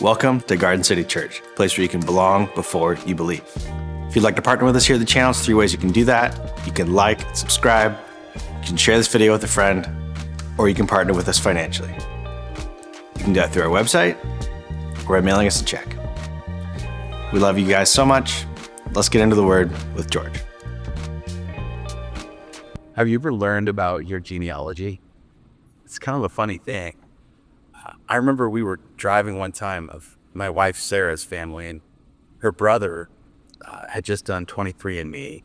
Welcome to Garden City Church, a place where you can belong before you believe. If you'd like to partner with us here at the channel, there's 3 ways you can do that. You can like, subscribe, you can share this video with a friend, or you can partner with us financially. You can do that through our website or by mailing us a check. We love you guys so much. Let's get into the Word with George. Have you ever learned about your genealogy? It's kind of a funny thing. I remember we were driving one time of my wife Sarah's family, and her brother had just done 23andMe,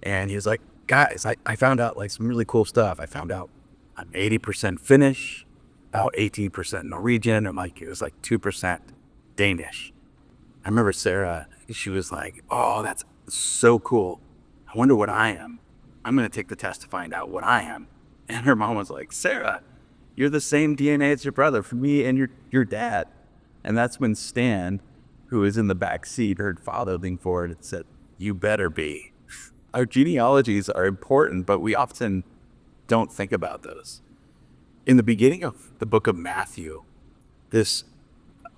and he was like, guys, I found out like some really cool stuff. I found out I'm 80% Finnish, about 18% Norwegian, and it was like 2% Danish. I remember Sarah, she was like, oh, that's so cool. I wonder what I am. I'm going to take the test to find out what I am. And her mom was like, Sarah, you're the same DNA as your brother, for me and your dad. And that's when Stan, who was in the back seat, heard father lean forward and said, you better be. Our genealogies are important, but we often don't think about those. In the beginning of the book of Matthew, this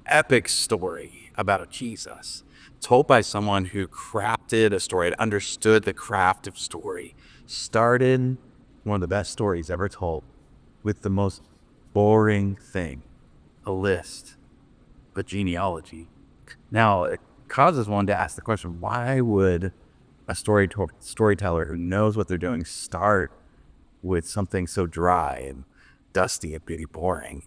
epic story about a Jesus told by someone who crafted a story and understood the craft of story, started one of the best stories ever told with the most boring thing, a list, a genealogy. Now, it causes one to ask the question, why would a storyteller who knows what they're doing start with something so dry and dusty and pretty boring?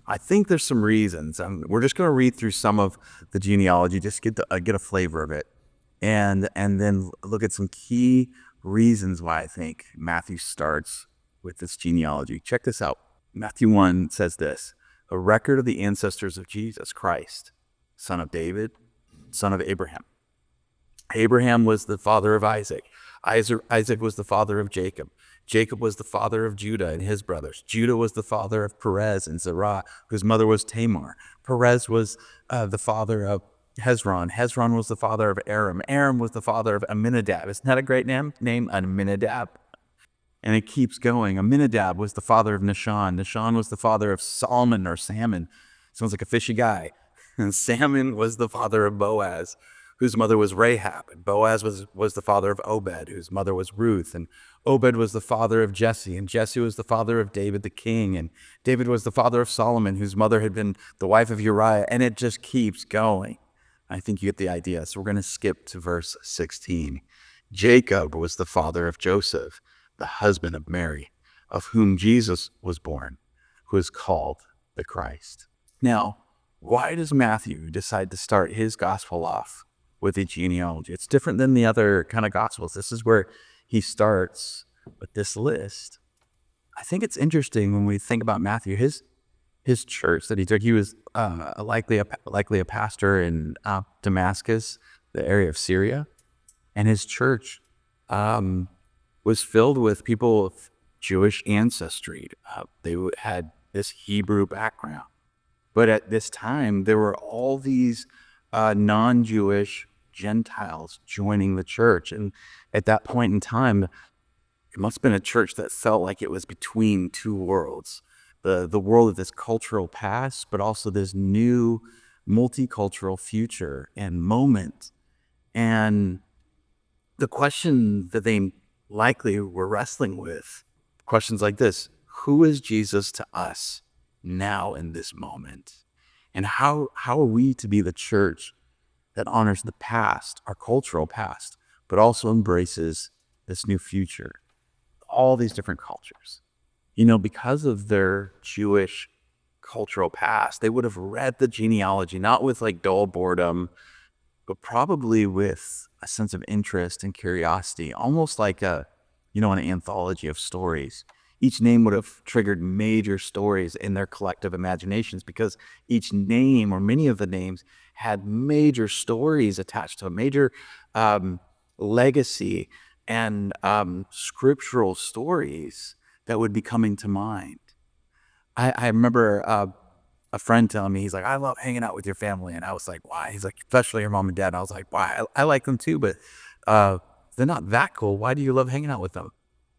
I think there's some reasons. We're just going to read through some of the genealogy, just get a flavor of it, and then look at some key reasons why I think Matthew starts with this genealogy. Check this out. Matthew 1 says this: a record of the ancestors of Jesus Christ, son of David, son of Abraham. Abraham was the father of Isaac. Isaac was the father of Jacob. Jacob was the father of Judah and his brothers. Judah was the father of Perez and Zerah, whose mother was Tamar. Perez was the father of Hezron. Hezron was the father of Aram. Aram was the father of Amminadab. Isn't that a great name? Amminadab. And it keeps going. Amminadab was the father of Nahshon. Nahshon was the father of Salmon or Salmon. Sounds like a fishy guy. And Salmon was the father of Boaz, whose mother was Rahab. And Boaz was the father of Obed, whose mother was Ruth. And Obed was the father of Jesse. And Jesse was the father of David the king. And David was the father of Solomon, whose mother had been the wife of Uriah. And it just keeps going. I think you get the idea. So we're going to skip to verse 16. Jacob was the father of Joseph, the husband of Mary, of whom Jesus was born, who is called the Christ. Now, why does Matthew decide to start his gospel off with a genealogy? It's different than the other kind of gospels. This is where he starts with this list. I think it's interesting when we think about Matthew, his church that he took. He was likely a pastor in Damascus, the area of Syria, and his church was filled with people of Jewish ancestry. They had this Hebrew background. But at this time, there were all these non-Jewish Gentiles joining the church. And at that point in time, it must have been a church that felt like it was between two worlds. The world of this cultural past, but also this new multicultural future and moment. And the question that they likely were wrestling with, questions like this: who is Jesus to us now in this moment? And how are we to be the church that honors the past, our cultural past, but also embraces this new future, all these different cultures? Because of their Jewish cultural past, they would have read the genealogy, not with like dull boredom, but probably with a sense of interest and curiosity, almost like an anthology of stories. Each name would have triggered major stories in their collective imaginations, because each name, or many of the names, had major stories attached to a major legacy and scriptural stories that would be coming to mind. I remember a friend telling me, he's like, I love hanging out with your family. And I was like, why? He's like, especially your mom and dad. And I was like, why? I like them too, but they're not that cool. Why do you love hanging out with them?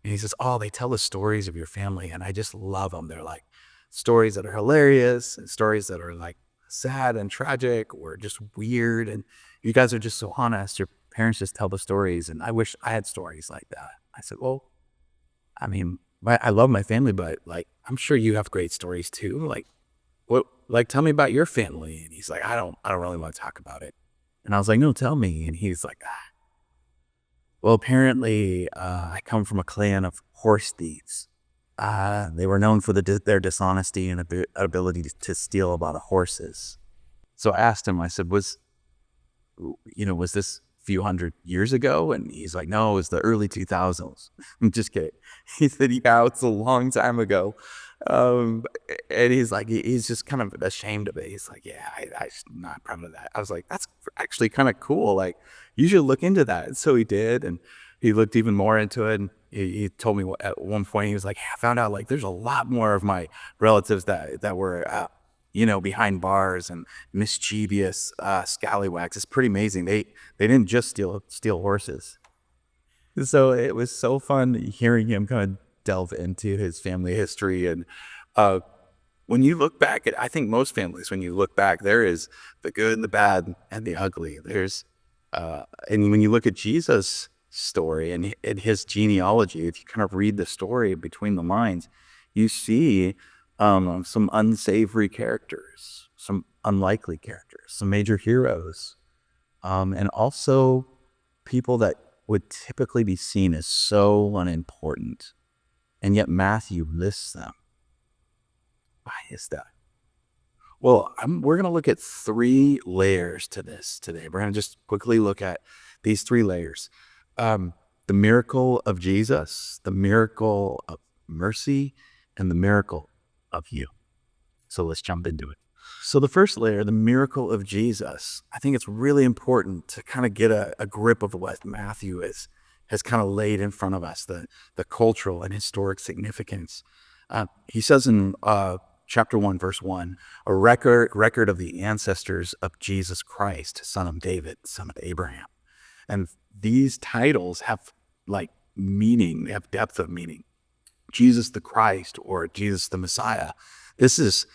And he says, oh, they tell the stories of your family, and I just love them. They're like stories that are hilarious and stories that are like sad and tragic or just weird. And you guys are just so honest. Your parents just tell the stories. And I wish I had stories like that. I said, well, I mean, I love my family, but like, I'm sure you have great stories too. Like, tell me about your family. And he's like, I don't really want to talk about it. And I was like, no, tell me. And he's like, well, apparently, I come from a clan of horse thieves. They were known for their dishonesty and ability to steal a lot of horses. So I asked him, I said, was this a few hundred years ago? And he's like, no, it was the early 2000s. I'm just kidding. He said, yeah, it's a long time ago. And he's like, he's just kind of ashamed of it. He's like, yeah, I'm not proud of that. I was like, that's actually kind of cool. Like, you should look into that. And so he did. And he looked even more into it. And he told me at one point, he was like, I found out like there's a lot more of my relatives that were, behind bars and mischievous scallywags. It's pretty amazing. They didn't just steal horses. So it was so fun hearing him kind of delve into his family history. And when you look back I think most families, when you look back, there is the good, the bad, and the ugly. And when you look at Jesus' story and his genealogy, if you kind of read the story between the lines, you see some unsavory characters, some unlikely characters, some major heroes, and also people that would typically be seen as so unimportant. And yet Matthew lists them. Why is that? Well, we're going to look at 3 layers to this today. We're going to just quickly look at these 3 layers. The miracle of Jesus, the miracle of mercy, and the miracle of you. So let's jump into it. So the first layer, the miracle of Jesus, I think it's really important to kind of get a grip of what Matthew has kind of laid in front of us, the cultural and historic significance. He says in chapter 1, verse 1, a record of the ancestors of Jesus Christ, son of David, son of Abraham. And these titles have like meaning, they have depth of meaning. Jesus the Christ or Jesus the Messiah. This is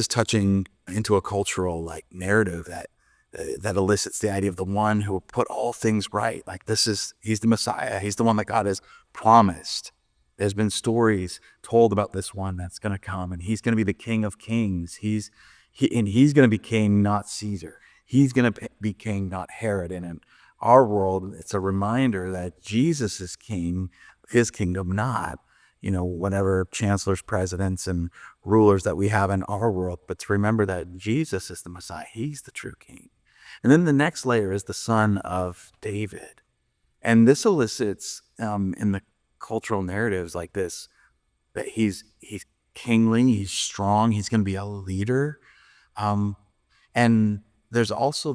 touching into a cultural like narrative that elicits the idea of the one who will put all things right. Like he's the Messiah. He's the one that God has promised. There's been stories told about this one that's going to come, and he's going to be the King of Kings. He's going to be king, not Caesar. He's going to be king, not Herod. And in our world, it's a reminder that Jesus is king, his kingdom not, whatever chancellors, presidents, and rulers that we have in our world. But to remember that Jesus is the Messiah. He's the true king. And then the next layer is the son of David. And this elicits in the cultural narratives like this, that he's kingly, he's strong, he's going to be a leader. And there's also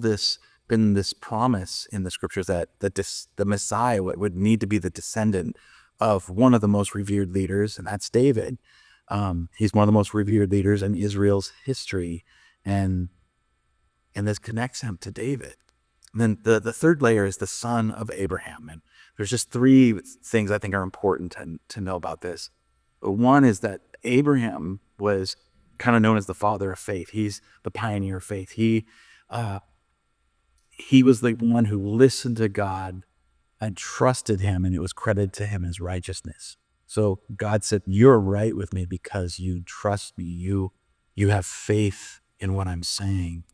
been this promise in the scriptures that the Messiah would need to be the descendant of one of the most revered leaders, and that's David. He's one of the most revered leaders in Israel's history, and this connects him to David. And then the third layer is the son of Abraham. And there's just 3 things I think are important to know about this. One is that Abraham was kind of known as the father of faith. He's the pioneer of faith. He was the one who listened to God and trusted him, and it was credited to him as righteousness. So God said, you're right with me because you trust me. You have faith in what I'm saying.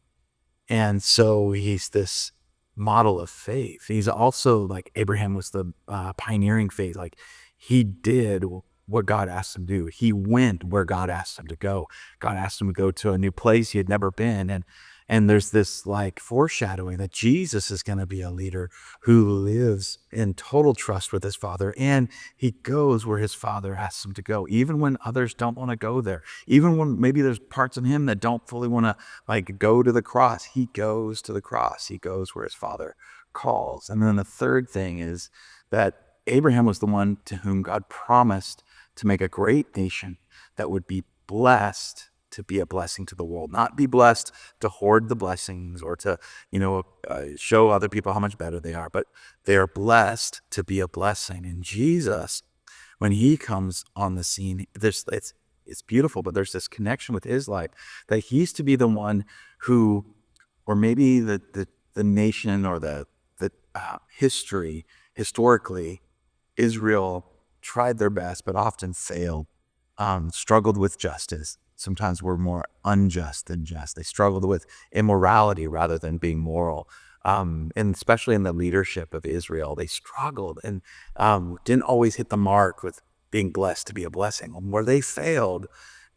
And so he's this model of faith. He's also like Abraham was the pioneering faith. Like he did what God asked him to do. He went where God asked him to go. God asked him to go to a new place he had never been. And there's this like foreshadowing that Jesus is going to be a leader who lives in total trust with his Father, and he goes where his Father asks him to go, even when others don't want to go there. Even when maybe there's parts in him that don't fully want to like go to the cross, he goes to the cross. He goes where his Father calls. And then the third thing is that Abraham was the one to whom God promised to make a great nation that would be blessed to be a blessing to the world, not be blessed to hoard the blessings or to, show other people how much better they are, but they are blessed to be a blessing. And Jesus, when he comes on the scene, is beautiful, but there's this connection with his life that he's to be the one who, or maybe the nation or the historically, Israel tried their best, but often failed, struggled with justice. Sometimes were more unjust than just. They struggled with immorality rather than being moral. And especially in the leadership of Israel, they struggled and didn't always hit the mark with being blessed to be a blessing. And where they failed,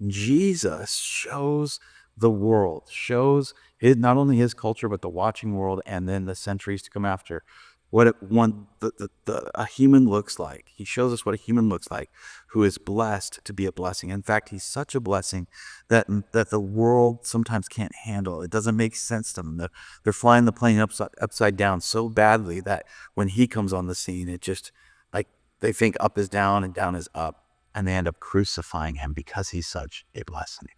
Jesus shows the world, shows not only his culture, but the watching world, and then the centuries to come after, what a human looks like. He shows us what a human looks like who is blessed to be a blessing. In fact, he's such a blessing that the world sometimes can't handle. It doesn't make sense to them. They're flying the plane upside down so badly that when he comes on the scene, it just, like, they think up is down and down is up, and they end up crucifying him because he's such a blessing.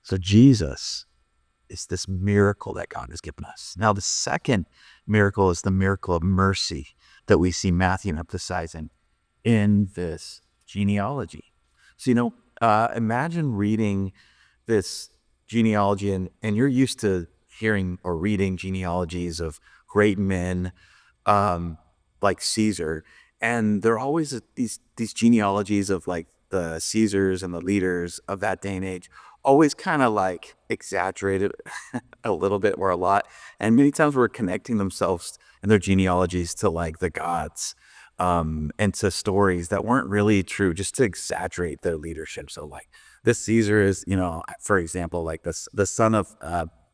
So Jesus is this miracle that God has given us. Now, the second miracle is the miracle of mercy that we see Matthew emphasizing in this genealogy. So, imagine reading this genealogy, and you're used to hearing or reading genealogies of great men like Caesar, and there are always these genealogies of like the Caesars and the leaders of that day and age, always kind of like exaggerated a little bit or a lot. And many times we're connecting themselves and their genealogies to like the gods, and to stories that weren't really true, just to exaggerate their leadership. So like this Caesar is, for example, like the son of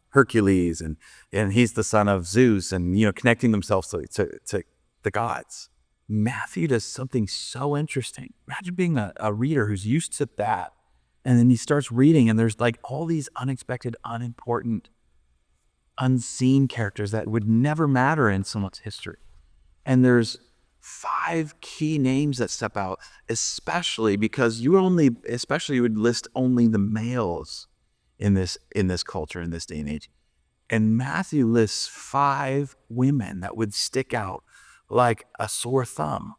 Hercules, and he's the son of Zeus, and, connecting themselves to the gods. Matthew does something so interesting. Imagine being a reader who's used to that. And then he starts reading, and there's like all these unexpected, unimportant, unseen characters that would never matter in someone's history. And there's 5 key names that step out, especially because you would list only the males in this culture, in this day and age. And Matthew lists 5 women that would stick out like a sore thumb.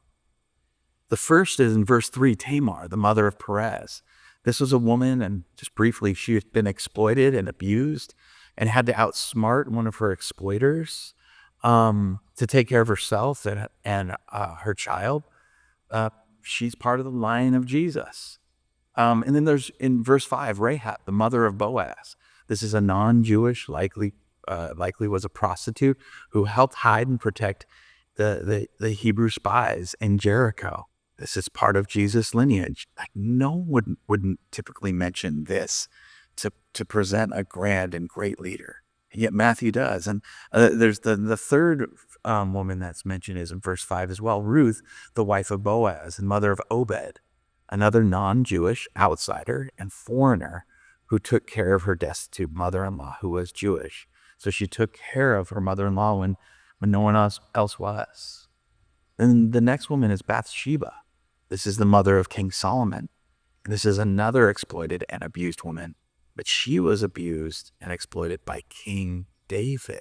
The first is in verse 3, Tamar, the mother of Perez. This was a woman, and just briefly, she had been exploited and abused and had to outsmart one of her exploiters to take care of herself and her child. She's part of the line of Jesus. And then there's, in verse 5, Rahab, the mother of Boaz. This is a non-Jewish, likely was a prostitute who helped hide and protect the Hebrew spies in Jericho. This is part of Jesus' lineage. Like, no one wouldn't typically mention this to present a grand and great leader. And yet Matthew does. And there's the third woman that's mentioned is in verse 5 as well, Ruth, the wife of Boaz and mother of Obed, another non-Jewish outsider and foreigner who took care of her destitute mother-in-law who was Jewish. So she took care of her mother-in-law when no one else was. And the next woman is Bathsheba. This is the mother of King Solomon. This is another exploited and abused woman, but she was abused and exploited by King David.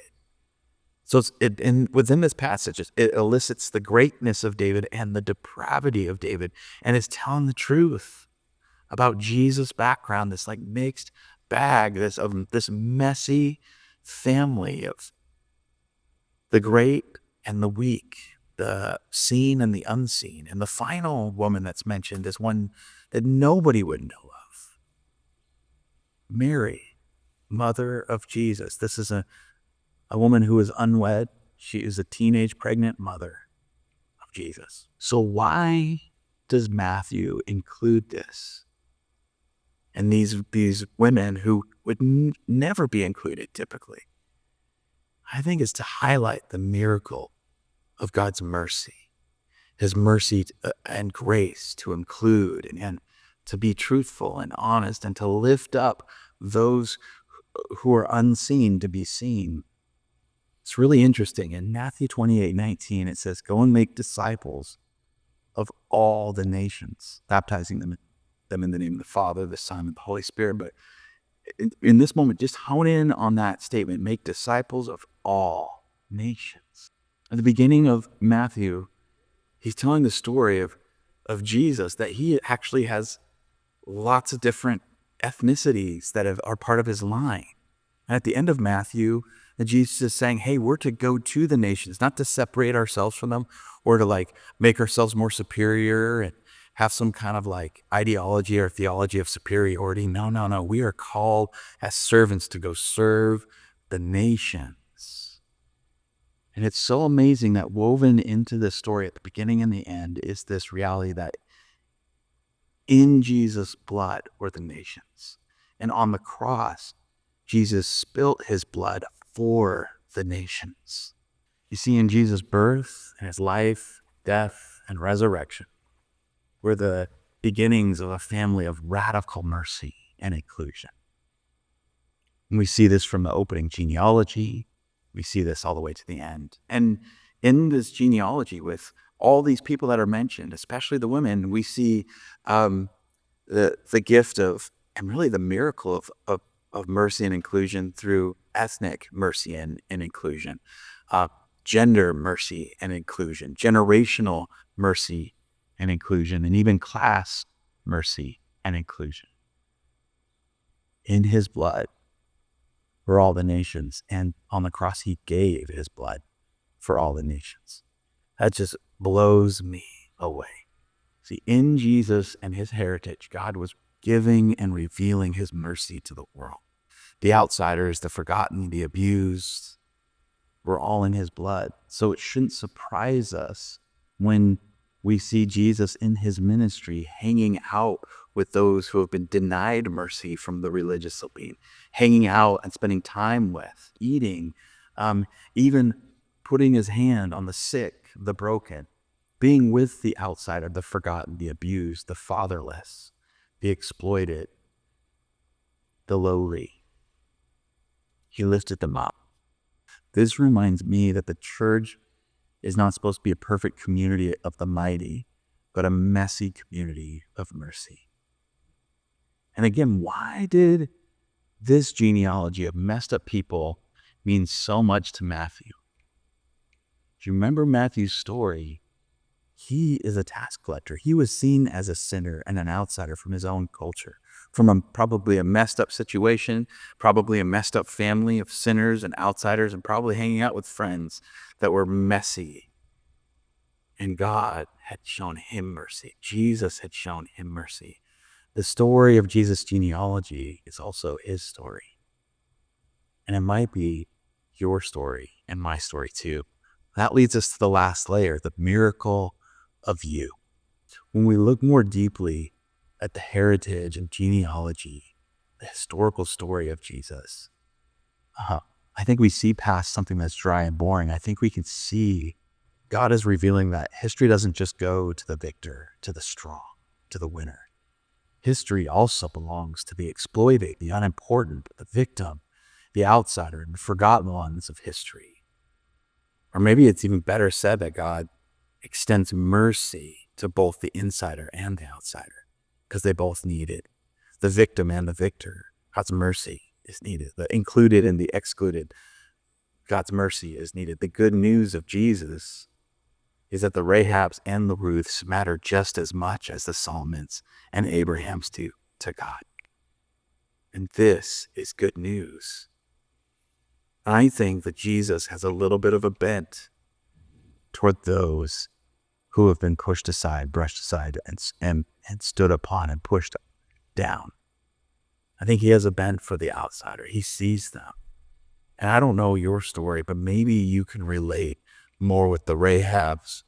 So within this passage, it elicits the greatness of David and the depravity of David, and is telling the truth about Jesus' background, this like mixed bag, this messy family of the great and the weak, the seen and the unseen. And the final woman that's mentioned is one that nobody would know of. Mary, mother of Jesus. This is a woman who is unwed. She is a teenage pregnant mother of Jesus. So why does Matthew include this? And these women who would never be included typically. I think it's to highlight the miracle of God's mercy, his mercy and grace to include and to be truthful and honest, and to lift up those who are unseen to be seen. It's really interesting. In Matthew 28:19, it says, "Go and make disciples of all the nations, baptizing them in the name of the Father, the Son, and the Holy Spirit." But in this moment, just hone in on that statement, make disciples of all nations. At the beginning of Matthew, he's telling the story of Jesus, that he actually has lots of different ethnicities that are part of his line. And at the end of Matthew, Jesus is saying, hey, we're to go to the nations, not to separate ourselves from them or to like make ourselves more superior and have some kind of like ideology or theology of superiority. No, no, no. We are called as servants to go serve the nations. And it's so amazing that woven into this story at the beginning and the end is this reality that in Jesus' blood were the nations. And on the cross, Jesus spilt his blood for the nations. You see, in Jesus' birth and his life, death, and resurrection were the beginnings of a family of radical mercy and inclusion. And we see this from the opening genealogy. We see this all the way to the end. And in this genealogy, with all these people that are mentioned, especially the women, we see the gift of, and really the miracle of mercy and inclusion through ethnic mercy and inclusion, gender mercy and inclusion, generational mercy and inclusion, and even class mercy and inclusion. In his blood for all the nations, and on the cross he gave his blood for all the nations. That just blows me away. See, in Jesus and his heritage, God was giving and revealing his mercy to the world. The outsiders, the forgotten, the abused, were all in his blood. So it shouldn't surprise us when we see Jesus in his ministry hanging out with those who have been denied mercy from the religious elite, hanging out and spending time with, eating, even putting his hand on the sick, the broken, being with the outsider, the forgotten, the abused, the fatherless, the exploited, the lowly. He lifted them up. This reminds me that the church is not supposed to be a perfect community of the mighty, but a messy community of mercy. And again, why did this genealogy of messed up people mean so much to Matthew? Do you remember Matthew's story? He is a tax collector. He was seen as a sinner and an outsider from his own culture, from probably a messed up situation, probably a messed up family of sinners and outsiders, and probably hanging out with friends that were messy. And God had shown him mercy. Jesus had shown him mercy. The story of Jesus' genealogy is also his story. And it might be your story and my story too. That leads us to the last layer, the miracle of you. When we look more deeply at the heritage and genealogy, the historical story of Jesus, I think we see past something that's dry and boring. I think we can see God is revealing that history doesn't just go to the victor, to the strong, to the winner. History also belongs to the exploited, the unimportant, the victim, the outsider, and the forgotten ones of history. Or maybe it's even better said that God extends mercy to both the insider and the outsider, because they both need it. The victim and the victor, God's mercy is needed. The included and the excluded, God's mercy is needed. The good news of Jesus is that the Rahabs and the Ruths matter just as much as the Solomons and Abrahams do to God. And this is good news. I think that Jesus has a little bit of a bent toward those who have been pushed aside, brushed aside, and stood upon and pushed down. I think he has a bent for the outsider. He sees them. And I don't know your story, but maybe you can relate more with the Rahabs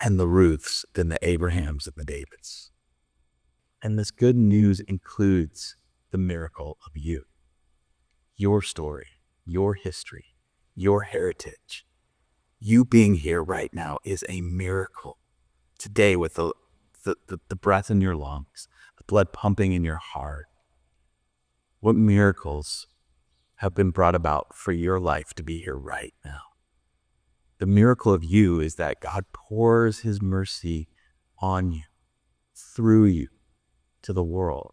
and the Ruths than the Abrahams and the Davids. And this good news includes the miracle of you. Your story, your history, your heritage. You being here right now is a miracle. Today with the breath in your lungs, the blood pumping in your heart. What miracles have been brought about for your life to be here right now? The miracle of you is that God pours his mercy on you, through you, to the world.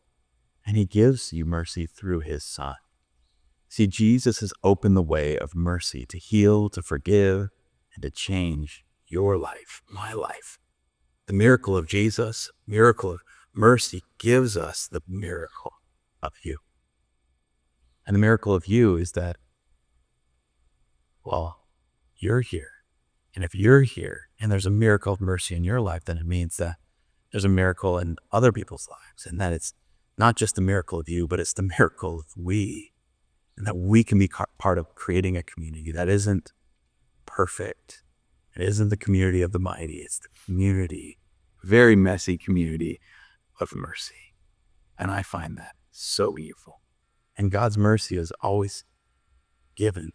And he gives you mercy through his Son. See, Jesus has opened the way of mercy to heal, to forgive, and to change your life, my life. The miracle of Jesus, miracle of mercy, gives us the miracle of you. And the miracle of you is that, well, you're here. And if you're here and there's a miracle of mercy in your life, then it means that there's a miracle in other people's lives, and that it's not just the miracle of you, but it's the miracle of we, and that we can be part of creating a community that isn't perfect. It isn't the community of the mighty. It's the community, very messy community of mercy. And I find that so beautiful. And God's mercy is always given,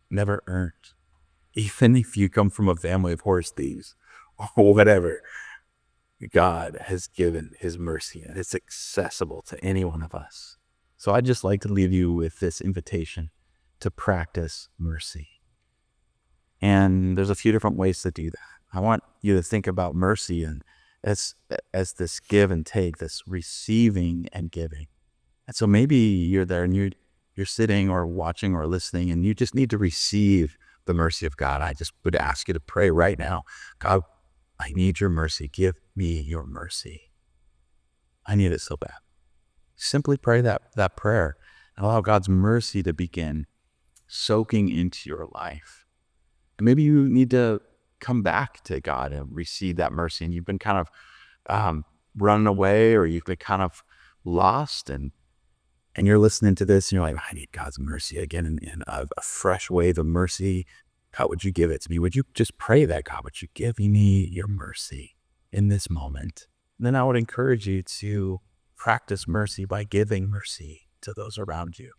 never earned. Even if you come from a family of horse thieves or whatever, God has given his mercy, and it's accessible to any one of us. So I'd just like to leave you with this invitation to practice mercy. And there's a few different ways to do that. I want you to think about mercy and as this give and take, this receiving and giving. And so maybe you're there and you're sitting or watching or listening, and you just need to receive the mercy of God. I just would ask you to pray right now. God, I need your mercy. Give me your mercy. I need it so bad. Simply pray that prayer and allow God's mercy to begin soaking into your life. And maybe you need to come back to God and receive that mercy, and you've been kind of running away, or you've been kind of lost, and you're listening to this and you're like, I need God's mercy again in a fresh wave of mercy. God, would you give it to me? Would you just pray that, God, would you give me your mercy in this moment? And then I would encourage you to practice mercy by giving mercy to those around you,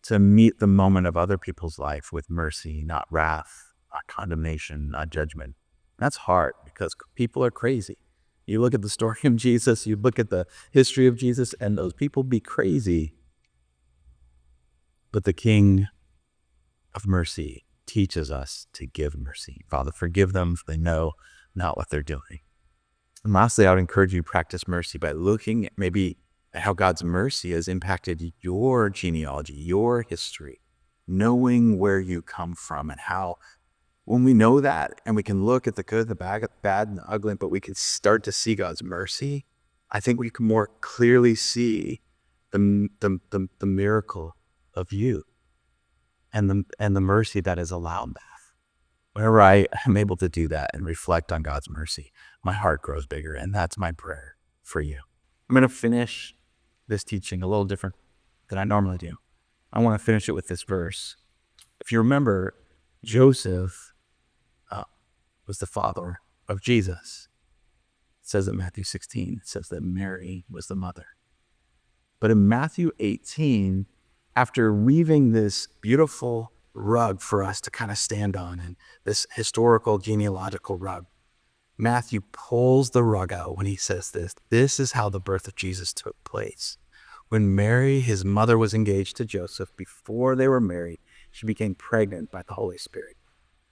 to meet the moment of other people's life with mercy, not wrath, not condemnation, not judgment. That's hard because people are crazy. You look at the story of Jesus, you look at the history of Jesus, and those people be crazy. But the King of mercy teaches us to give mercy. Father, forgive them, for they know not what they're doing. And lastly, I would encourage you to practice mercy by looking at maybe at how God's mercy has impacted your genealogy, your history, knowing where you come from, and how when we know that and we can look at the good, the bad, and the ugly, but we can start to see God's mercy, I think we can more clearly see the miracle of you and the mercy that has allowed that. Whenever I am able to do that and reflect on God's mercy, my heart grows bigger, and that's my prayer for you. I'm going to finish this teaching a little different than I normally do. I want to finish it with this verse. If you remember, Joseph was the father of Jesus. It says in Matthew 16, it says that Mary was the mother. But in Matthew 18, after weaving this beautiful rug for us to kind of stand on, and this historical genealogical rug, Matthew pulls the rug out when he says this. This is how the birth of Jesus took place. When Mary, his mother, was engaged to Joseph, before they were married, she became pregnant by the Holy Spirit.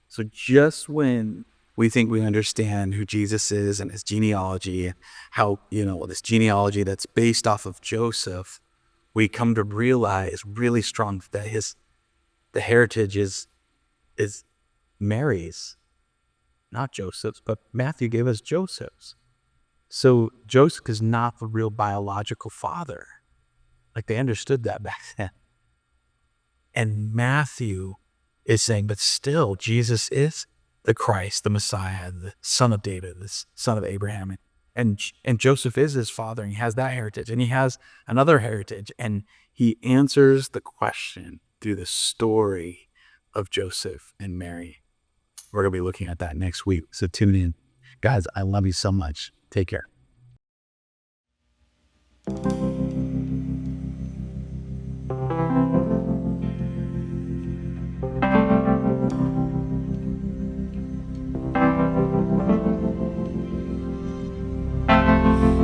So just when we think we understand who Jesus is and his genealogy, and how, this genealogy that's based off of Joseph, we come to realize really strong that the heritage is Mary's, not Joseph's, but Matthew gave us Joseph's. So Joseph is not the real biological father. Like, they understood that back then. And Matthew is saying, but still, Jesus is the Christ, the Messiah, the son of David, the son of Abraham. And Joseph is his father, and he has that heritage, and he has another heritage. And he answers the question through the story of Joseph and Mary. We're going to be looking at that next week, so tune in. Guys, I love you so much. Take care.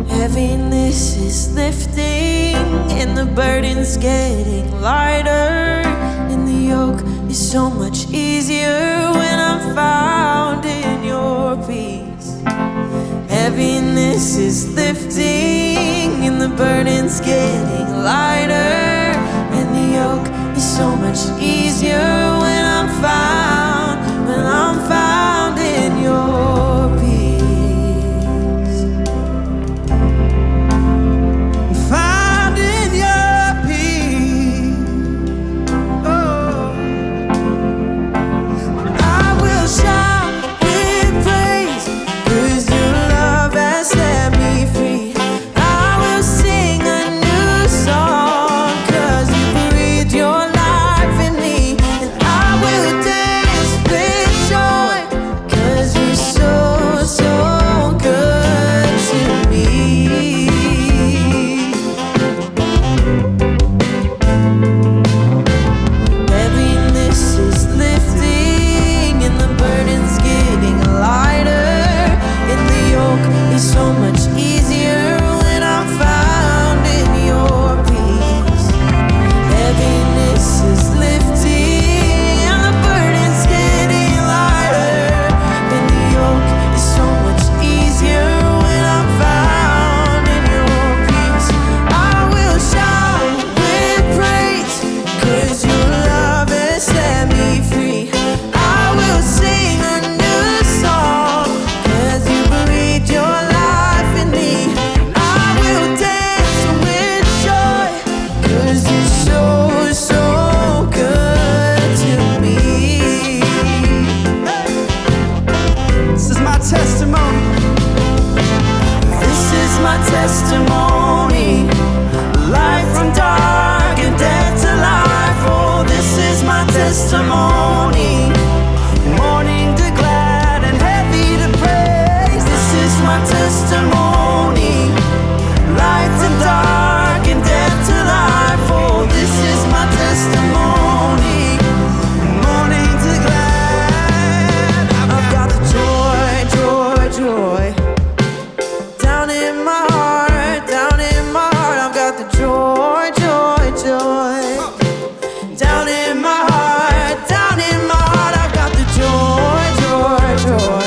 Heaviness is lifting and the burden's getting lighter, and the yoke is so much easier when I'm found in your peace. Heaviness is lifting and the burden's getting lighter, and the yoke is so much easier when I'm found in your peace. Found in testimony. Morning to glad and heavy to praise. This is my testimony. Light to dark and death to life. Oh, this is my testimony. Morning to glad. I've got the joy, joy, joy. Down in my heart, down in my heart. I've got the joy, joy, joy. Down in my heart, down in my heart. I've got the joy, joy, joy.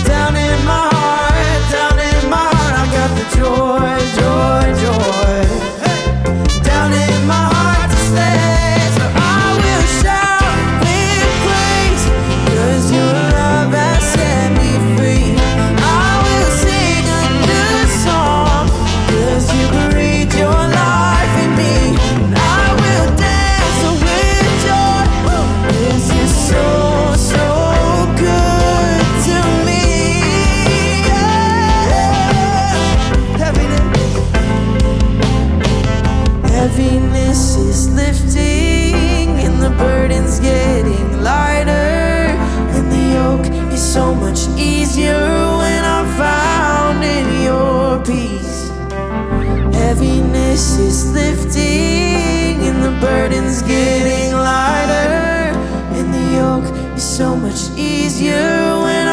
Down in my heart, down in my heart. I've got the joy, joy, joy. Down in my heart to stay. So I will shout with praise, 'cause your love has set me free. I will sing a new song, 'cause you breathed your life in me. And I will dance with joy. This is so, so good to me. Heaviness is lifting and the burden's getting lighter, and the yoke is so much easier when I'm found in your peace. Heaviness is lifting and the burden's getting lighter, and the yoke is so much easier when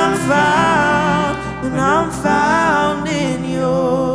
I'm found in your